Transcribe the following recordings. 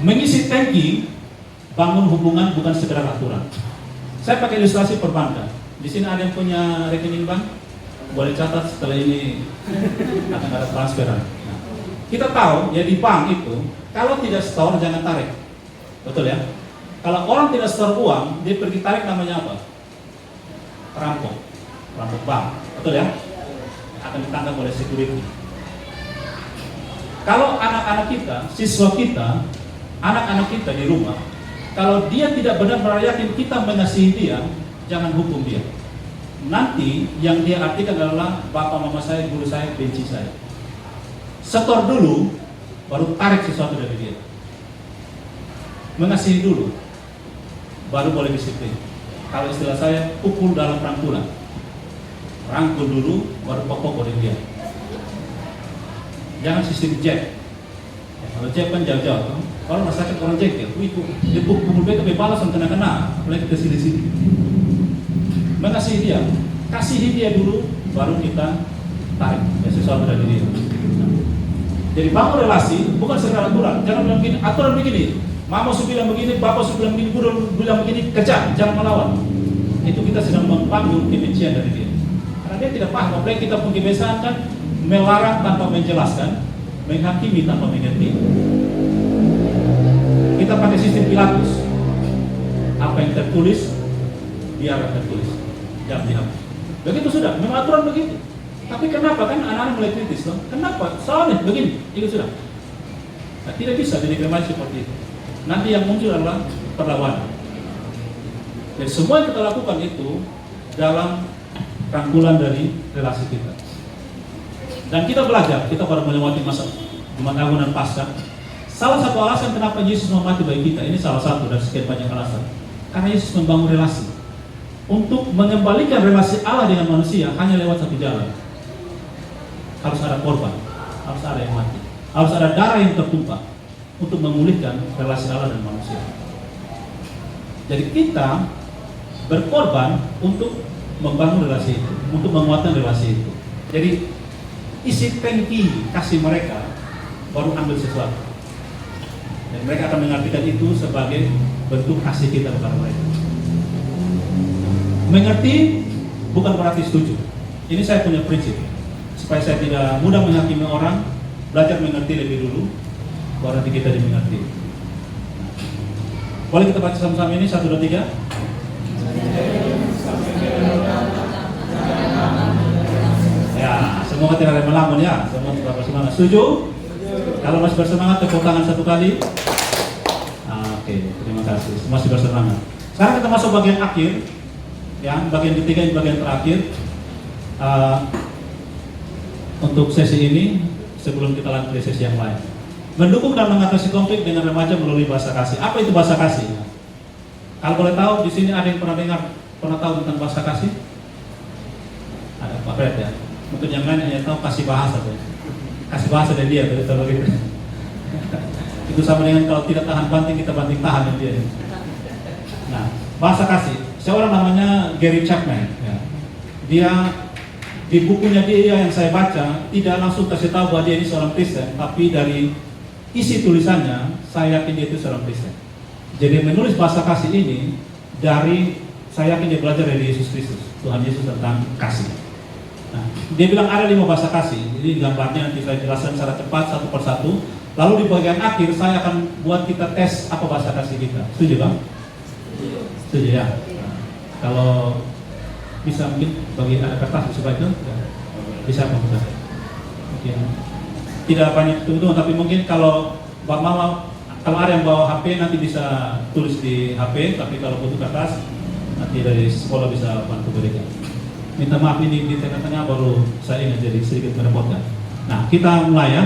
Mengisi tangki, bangun hubungan bukan sekedar aturan. Saya pakai ilustrasi perbankan. Di sini ada yang punya rekening bank, boleh catat setelah ini akan ada transferan. Nah, kita tahu ya di bank itu kalau tidak store jangan tarik, betul ya? Kalau orang tidak store uang, dia pergi tarik namanya apa? Perampok, perampok bank, betul ya? Akan ditangkap oleh security. Kalau anak-anak kita, siswa kita, anak-anak kita di rumah, kalau dia tidak benar-benar yakin kita mengasihi dia, jangan hukum dia. Nanti yang dia artikan adalah bapak mama saya, guru saya, benci saya. Setor dulu, baru tarik sesuatu dari dia. Mengasihi dulu, baru boleh disiplin. Kalau istilah saya, pukul dalam rangkulan. Rangkul dulu, baru pokok oleh dia. Jangan sistem jack. Kalau jack kan jauh-jauh. Kalau masyarakat orang jack ya, dia pukul beta balas yang kena-kena, apalagi ke sini-sini. Mengasihi dia, kasihi dia dulu, baru kita tarik sesuatu dari dia. Jadi bangun relasi bukan sekedar aturan. Jangan bilang begini, aturan begini. Mama sudah bilang begini, bapak sudah bilang begini, guru bilang begini, kerja, jangan melawan. Itu kita sedang membangun kebencian dari dia. Karena dia tidak paham, apalagi kita punya kebiasaan kan melarang tanpa menjelaskan, menghakimi tanpa mengerti. Kita pakai sistem Pilatus. Apa yang tertulis, biar tertulis. Jangan dihapus. Begitu sudah, memang aturan begitu. Tapi kenapa kan anak-anak mulai kritis loh? Kenapa? Soalnya begini, itu sudah. Nah, tidak bisa jadi remaja seperti itu. Nanti yang muncul adalah perlawanan. Dan semua yang kita lakukan itu dalam rangkulan dari relasi kita. Dan kita belajar, kita baru melewati masa 5 tahunan pasca. Salah satu alasan kenapa Yesus mau mati bagi kita, ini salah satu dari sekian banyak alasan. Karena Yesus membangun relasi. Untuk mengembalikan relasi Allah dengan manusia hanya lewat satu jalan. Harus ada korban, harus ada yang mati, harus ada darah yang tertumpah untuk memulihkan relasi Allah dan manusia. Jadi kita berkorban untuk membangun relasi itu, untuk menguatkan relasi itu. Jadi isi tangki kasih mereka, baru ambil sesuatu. Dan mereka akan mengartikan itu sebagai bentuk kasih kita kepada mereka. Mengerti bukan berarti setuju. Ini saya punya prinsip. Supaya saya tidak mudah menghakimi orang, belajar mengerti lebih dulu, baru nanti kita dimengerti. Boleh kita baca sama-sama ini 1, 2, 3. Ya, semoga tidak ada melamun ya. Semua tetap bersemangat. Setuju? Kalau masih bersemangat, tepuk tangan 1 kali. Oke, terima kasih. Masih bersemangat. Sekarang kita masuk bagian akhir. Ya, bagian ketiga, bagian terakhir. Untuk sesi ini, sebelum kita lanjut ke sesi yang lain. Mendukung dan mengatasi konflik dengan remaja melalui bahasa kasih. Apa itu bahasa kasih? Kalau boleh tahu, di sini ada yang pernah tahu tentang bahasa kasih? Ada Pak Fred ya. Mungkin yang lain hanya tahu kasih bahasa tuh. Kasih bahasa dari dia, betul begitu. Itu sama dengan kalau tidak tahan banting, kita banting tahan dari dia. Nah, bahasa kasih. Seorang namanya Gary Chapman. Ya. Dia di bukunya dia yang saya baca tidak langsung kasih tahu bahwa dia ini seorang Kristen, tapi dari isi tulisannya saya yakin dia itu seorang Kristen. Jadi menulis bahasa kasih ini dari saya yakin dia belajar dari Yesus Kristus, Tuhan Yesus tentang kasih. Nah, dia bilang ada 5 bahasa kasih. Jadi gambarnya nanti saya jelaskan secara cepat satu persatu. Lalu di bagian akhir saya akan buat kita tes apa bahasa kasih kita. Setuju bang? Setuju ya. Nah, kalau bisa mungkin bagi ada kertas supaya itu bisa bisa mungkin tidak banyak tunggu tapi mungkin kalau ada yang bawa HP nanti bisa tulis di HP, tapi kalau butuh kertas nanti dari sekolah bisa bantu berikan. Minta maaf ini di tengah-tengah baru saya ingat jadi sedikit merepotkan. Nah kita mulai ya.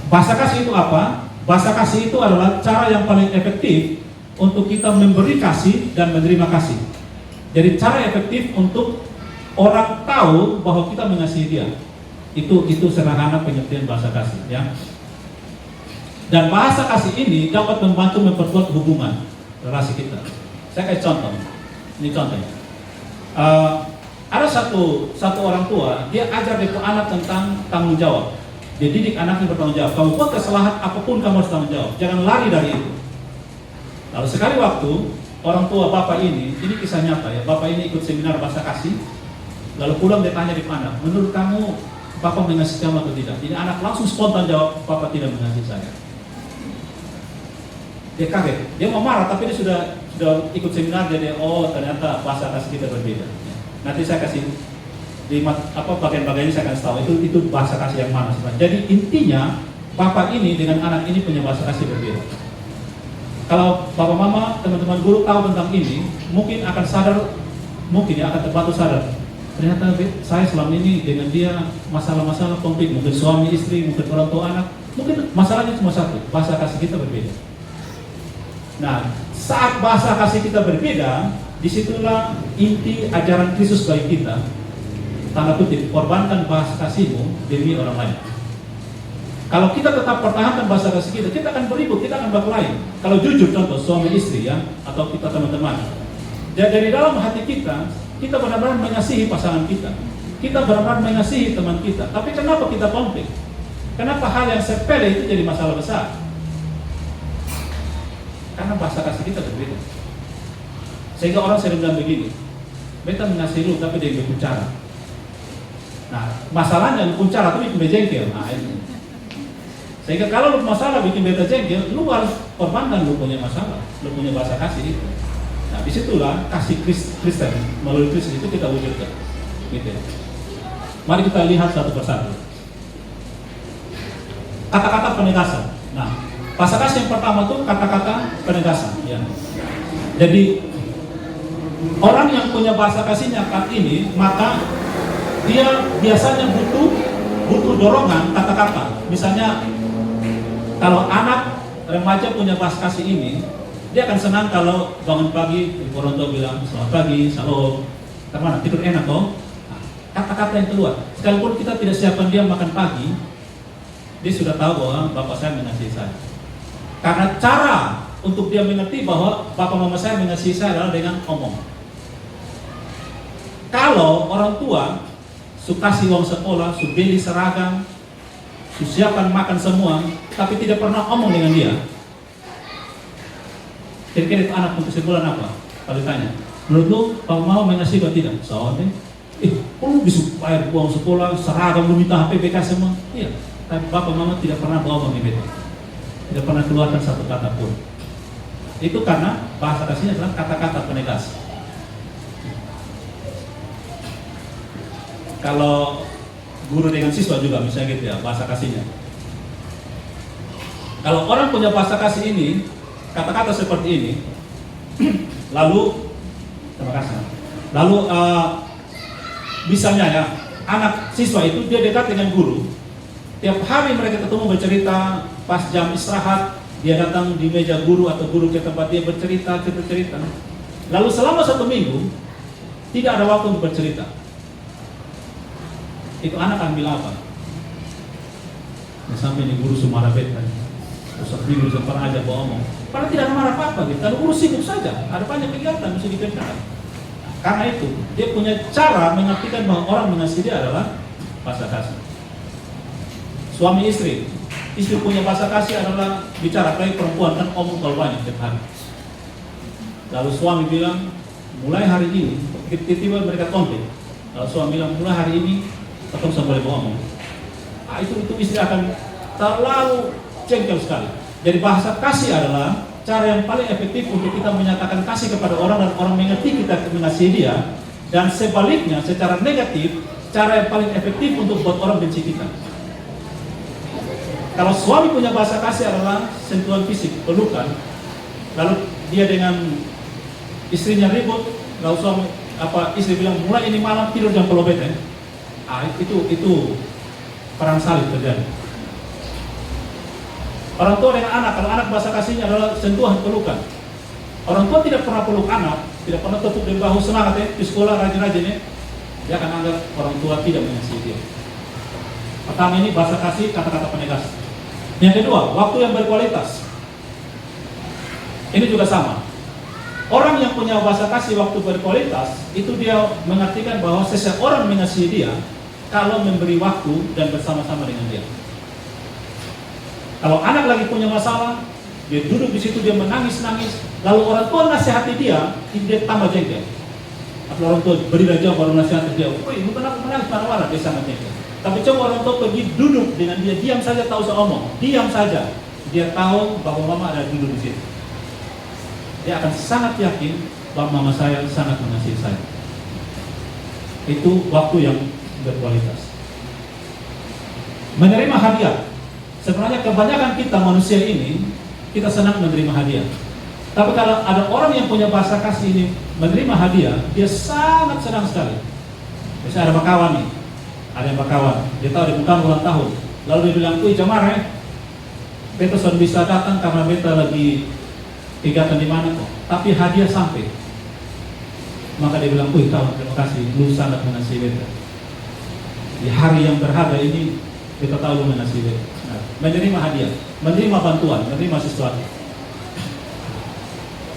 Bahasa kasih itu apa? Bahasa kasih itu adalah cara yang paling efektif untuk kita memberi kasih dan menerima kasih. Jadi cara efektif untuk orang tahu bahwa kita mengasihi dia. Itu sederhana pengertian bahasa kasih ya. Dan bahasa kasih ini dapat membantu memperkuat hubungan relasi kita. Saya kasih contoh. Ini contohnya. Ada satu orang tua, dia ajar dia ke anak tentang tanggung jawab. Dia didik anaknya bertanggung jawab. Kamu buat kesalahan apapun kamu harus tanggung jawab. Jangan lari dari itu. Lalu sekali waktu orang tua bapak ini kisah nyata ya. Bapak ini ikut seminar bahasa kasih. Lalu pulang dia tanya di mana, menurut kamu bapak mengasihi kamu atau tidak? Ini anak langsung spontan jawab, bapak tidak mengasihi saya. Dia kaget. Dia mau marah tapi dia sudah ikut seminar. Dia oh ternyata bahasa kasih kita berbeda. Nanti saya kasih di bagian-bagian ini saya akan tahu itu bahasa kasih yang mana sebenarnya. Jadi intinya bapak ini dengan anak ini punya bahasa kasih berbeda. Kalau bapak mama, teman-teman guru tahu tentang ini, mungkin akan sadar, mungkin ya akan terbantu sadar. Ternyata saya selama ini dengan dia masalah-masalah konflik, mungkin suami istri, mungkin orang tua anak, mungkin masalahnya cuma satu, bahasa kasih kita berbeda. Nah, saat bahasa kasih kita berbeda, disitulah inti ajaran Kristus bagi kita. Tanda kutip, korbankan bahasa kasihmu demi orang lain. Kalau kita tetap pertahankan bahasa kasih kita akan beribut, kita akan berkelahi. Kalau jujur contoh suami istri ya, atau kita teman-teman, dari dalam hati kita benar-benar mengasihi pasangan kita. Kita benar-benar mengasihi teman kita. Tapi kenapa kita konflik? Kenapa hal yang sepele itu jadi masalah besar? Karena bahasa kasih kita berbeda. Sehingga orang sering bilang begini, beta mengasihi lu tapi dia berbicara. Nah, masalahnya lu bicara tapi bikin jengkel. Nah, ini. Sehingga kalau lu masalah bikin beta jengkel, lu harus korbankan lu punya masalah, lu punya bahasa kasih itu. Nah, disitulah kasih Kristen melalui Kristus itu kita wujudkan. Gitu ya. Mari kita lihat satu persatu. Kata-kata penegasan. Nah, bahasa kasih yang pertama itu kata-kata penegasan. Ya. Jadi orang yang punya bahasa kasihnya saat ini, maka dia biasanya butuh dorongan kata-kata. Misalnya kalau anak remaja punya bahasa kasih ini, dia akan senang kalau bangun pagi, orang tua bilang selamat pagi, salam, kemana tidur enak kok. Nah, kata-kata yang keluar. Sekalipun kita tidak siapkan dia makan pagi, dia sudah tahu bahwa bapak saya mengasihi saya. Karena cara untuk dia mengerti bahwa bapak mama saya mengasihi saya adalah dengan omong. Kalau orang tua suka kasih uang sekolah, sudah beli seragam, sudah siapkan makan semua, tapi tidak pernah omong dengan dia. Kira-kira itu anak untuk sebulan apa? Kalau ditanya, menurut lu, Pak mau mengasihi atau tidak? Soalnya, lu bisa bayar uang sekolah, seragam, lu minta HP, BK semua. Iya, tapi bapak mama tidak pernah bawa uang itu. Tidak pernah keluarkan satu kata pun. Itu karena bahasa kasihnya adalah kata-kata penegas. Kalau guru dengan siswa juga misalnya gitu ya, bahasa kasihnya. Kalau orang punya bahasa kasih ini, kata-kata seperti ini, lalu terima kasih. Lalu misalnya ya, anak siswa itu dia dekat dengan guru. Tiap hari mereka ketemu bercerita, pas jam istirahat dia datang di meja guru atau guru ke tempat dia bercerita. Lalu selama 1 minggu tidak ada waktu untuk bercerita. Itu anak akan bilang apa? Sampai di guru Sumara Beta, Ustaz Minggu pernah aja ngomong. Padahal tidak marah apa-apa gitu. Kalau guru sibuk saja, ada banyak kegiatan mesti dikerjakan. Karena itu dia punya cara mengartikan bahwa orang mengasihi dia adalah bahasa kasih. Suami istri punya bahasa kasih adalah bicara. Kayak perempuan kan omong kalau banyak tiap hari. Lalu suami bilang, mulai hari ini, tiba-tiba mereka konflik. Lalu suami bilang, mulai hari ini ketemu saya boleh ngomong. Nah, itu istri akan terlalu jengkel sekali. Jadi bahasa kasih adalah cara yang paling efektif untuk kita menyatakan kasih kepada orang dan orang mengerti kita mengasihi dia. Dan sebaliknya, secara negatif, cara yang paling efektif untuk buat orang benci kita. Kalau suami punya bahasa kasih adalah sentuhan fisik, pelukan, lalu dia dengan istrinya ribut, lalu istri bilang mulai ini malam tidur jam pelobet ya. Itu perang salib terjadi. Orang tua dengan anak, kalau anak bahasa kasihnya adalah sentuhan pelukan. Orang tua tidak pernah peluk anak, tidak pernah tepuk di bahu semangat ya, di sekolah rajin-rajin ya. Dia akan anggap orang tua tidak mengasihi dia. Pertama ini bahasa kasih, kata-kata penegas. Yang kedua, waktu yang berkualitas. Ini juga sama. Orang yang punya bahasa kasih waktu berkualitas, itu dia mengartikan bahwa seseorang mengasihi dia kalau memberi waktu dan bersama-sama dengan dia. Kalau anak lagi punya masalah, dia duduk di situ, dia menangis-nangis, lalu orang tua nasihati dia tambah jengkel. Atau orang tua berilah jawab, baru nasihati dia, woi, lu kenapa menangis marah-marah, dia sangat jengkel. Tapi coba orang tua pergi duduk dengan dia, diam saja, tahu seomong, diam saja. Dia tahu bahwa mama ada duduk di situ. Dia akan sangat yakin bahwa mama saya sangat mengasihi saya. Itu waktu yang berkualitas. Menerima hadiah. Sebenarnya kebanyakan kita manusia ini, kita senang menerima hadiah. Tapi kalau ada orang yang punya bahasa kasih ini, menerima hadiah, dia sangat senang sekali. Misalnya ada bakawan nih, ada yang bakawan, dia tahu dia bukan ulang tahun, lalu dia bilang, "Wih Jamar, beta sudah bisa datang karena beta lagi kegiatan di mana kok, tapi hadiah sampai." Maka dia bilang, "Wih kawan, terima kasih, lu sangat mengasihi beta. Di hari yang berharga ini, beta tahu lu mengasihi beta." Nah, menerima hadiah, menerima bantuan, menerima sesuatu.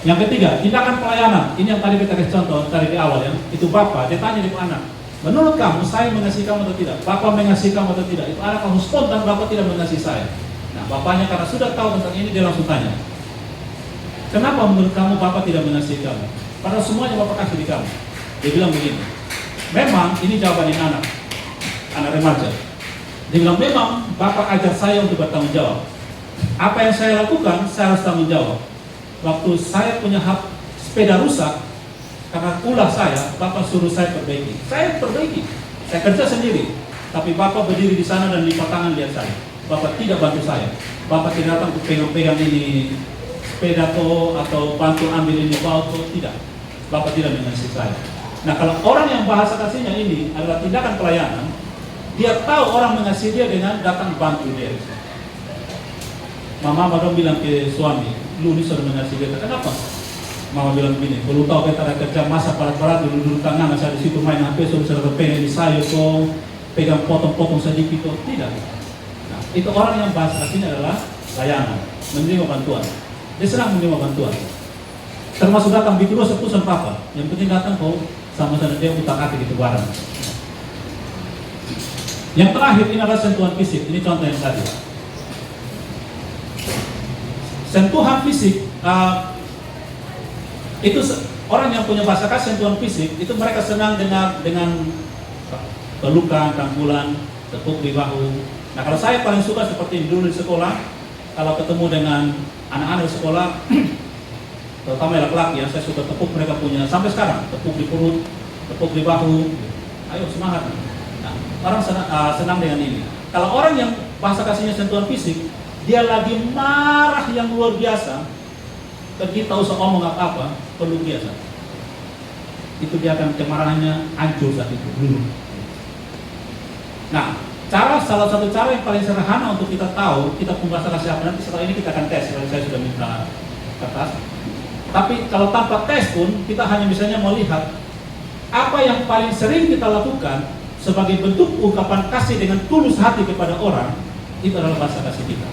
Yang ketiga, tindakan pelayanan. Ini yang tadi kita kasih contoh tadi di awal ya. Itu bapak, dia tanya di anak, menurut kamu saya mengasihi kamu atau tidak? Bapak mengasihi kamu atau tidak? Itu anak kamu spontan, bapak tidak mengasihi saya. Nah, bapaknya karena sudah tahu tentang ini, dia langsung tanya, kenapa menurut kamu bapak tidak mengasihi kamu? Padahal semuanya bapak kasih di kamu. Dia bilang begini, memang ini jawaban anak remaja. Dia bilang, memang bapak ajar saya untuk bertanggung jawab. Apa yang saya lakukan, saya harus tanggung jawab. Waktu saya punya hak sepeda rusak, karena ulah saya, bapak suruh saya perbaiki. Saya perbaiki, saya kerja sendiri. Tapi bapak berdiri di sana dan lipat tangan lihat saya. Bapak tidak bantu saya. Bapak tidak datang untuk pegang-pegang ini sepeda atau bantu ambil ini bauto, tidak. Bapak tidak mengasihi saya. Nah, kalau orang yang bahasa kasihnya ini adalah tindakan pelayanan, dia tahu orang mengasihi dia dengan datang bantu dia. Mama baru bilang ke suami, lu ini sudah mengasihi beta, kenapa? Mama bilang begini, kalau tahu beta ada kerja masa berat-berat, dulu tangan, saya di situ main HP, sudah pengen di sayur, pegang potong-potong sedikit, tidak. Nah, itu orang yang bahasa kasihnya adalah layanan, menerima bantuan. Dia senang menerima bantuan. Termasuk datang bikin dosa putusan papa, yang penting datang kok sama-sama dia utak-atik itu barang. Yang terakhir ini adalah sentuhan fisik. Ini contoh yang tadi. Sentuhan fisik itu orang yang punya bahasa kasih sentuhan fisik itu mereka senang dengan pelukan, rangkulan, tepuk di bahu. Nah, kalau saya paling suka seperti dulu di sekolah, kalau ketemu dengan anak-anak di sekolah, terutama laki-laki ya, saya suka tepuk mereka punya sampai sekarang, tepuk di perut, tepuk di bahu. Ayo semangat. Nah, orang senang dengan ini. Kalau orang yang bahasa kasihnya sentuhan fisik, dia lagi marah yang luar biasa, kita usah ngomong apa-apa, perlu biasa. Itu dia akan kemarahannya hancur saat itu dulu. Nah, salah satu cara yang paling sederhana untuk kita tahu kita punya bahasa kasih apa, nanti setelah ini kita akan tes. Kalau saya sudah minta kertas. Tapi kalau tanpa tes pun kita hanya misalnya melihat apa yang paling sering kita lakukan sebagai bentuk ungkapan kasih dengan tulus hati kepada orang, itu adalah bahasa kasih kita.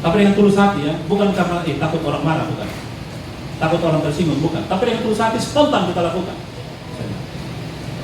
Tapi dengan tulus hati ya, bukan karena takut orang marah, bukan. Takut orang tersinggung, bukan. Tapi dengan tulus hati spontan kita lakukan.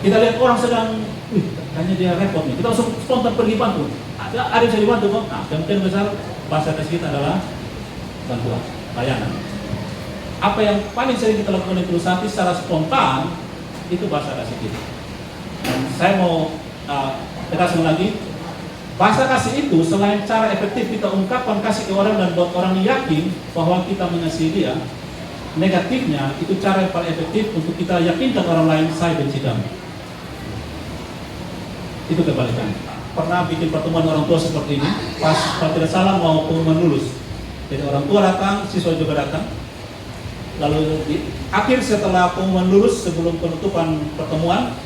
Kita lihat orang sedang, kayaknya dia repot nih, kita langsung spontan pergi bantu. Ada yang bisa dibantu kok. Nah, yang besar bahasa kasih kita adalah bantuan, layanan. Apa yang paling sering kita lakukan dengan tulus hati secara spontan, itu bahasa kasih kita. Dan saya mau tegaskan lagi, bahasa kasih itu selain cara efektif kita ungkapkan kasih ke orang dan buat orang yakin bahwa kita mengasihi dia, negatifnya itu cara yang paling efektif untuk kita yakinkan orang lain saya benci kamu. Itu kebalikannya. Pernah bikin pertemuan orang tua seperti ini, pas kalau tidak salah mau pengumuman lulus. Jadi orang tua datang, siswa juga datang. Lalu di akhir setelah pengumuman lulus, sebelum penutupan pertemuan,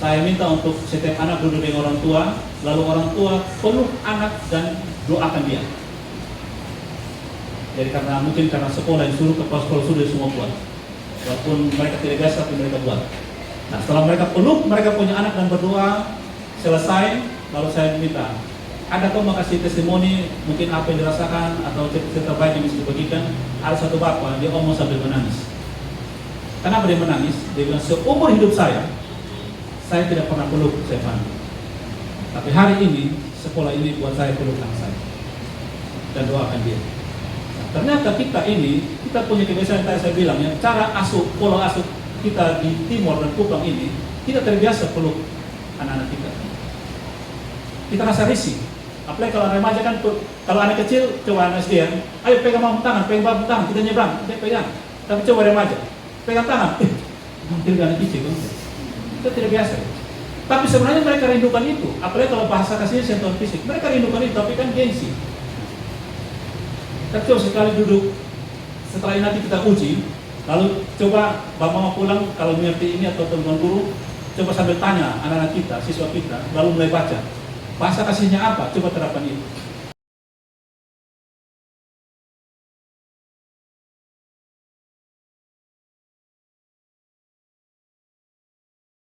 saya minta untuk setiap anak duduk dengan orang tua, lalu orang tua peluk anak dan doakan dia. Jadi karena sekolah disuruh, kepala sekolah sudah semua buat. Walaupun mereka tidak biasa, tapi mereka buat. Nah, setelah mereka peluk, mereka punya anak dan berdoa, selesai, lalu saya minta, ada kau mau kasih testimoni, mungkin apa yang dirasakan, atau cerita baik yang bisa dibagikan. Ada satu bapak, dia ngomong sambil menangis. Kenapa dia menangis? Dia bilang, seumur hidup saya tidak pernah peluk saya. Tapi hari ini, sekolah ini buat saya peluk anak saya. dan doakan dia. Nah, ternyata kita punya kebiasaan yang tadi saya bilang, ya, cara pola asuh kita di Timor dan Kupang ini, kita terbiasa peluk anak-anak kita. Kita rasa risih. Apalagi kalau remaja kan, kalau anak kecil, coba anak SD, ayo pegang bahu tangan, kita nyebrang, kita pegang. Tapi coba remaja, pegang tangan, hampir anak kecil, kita tidak biasa. Tapi sebenarnya mereka rindukan itu, apalagi kalau bahasa kasihnya sentuhan fisik, mereka rindukan itu, tapi kan gengsi. Tapi coba sekali duduk, setelah ini nanti kita uji, lalu coba bapak mau pulang, kalau mengerti ini atau teman guru, coba sambil tanya anak-anak kita, siswa kita, lalu mulai baca. Bahasa kasihnya apa? Coba terapkan itu.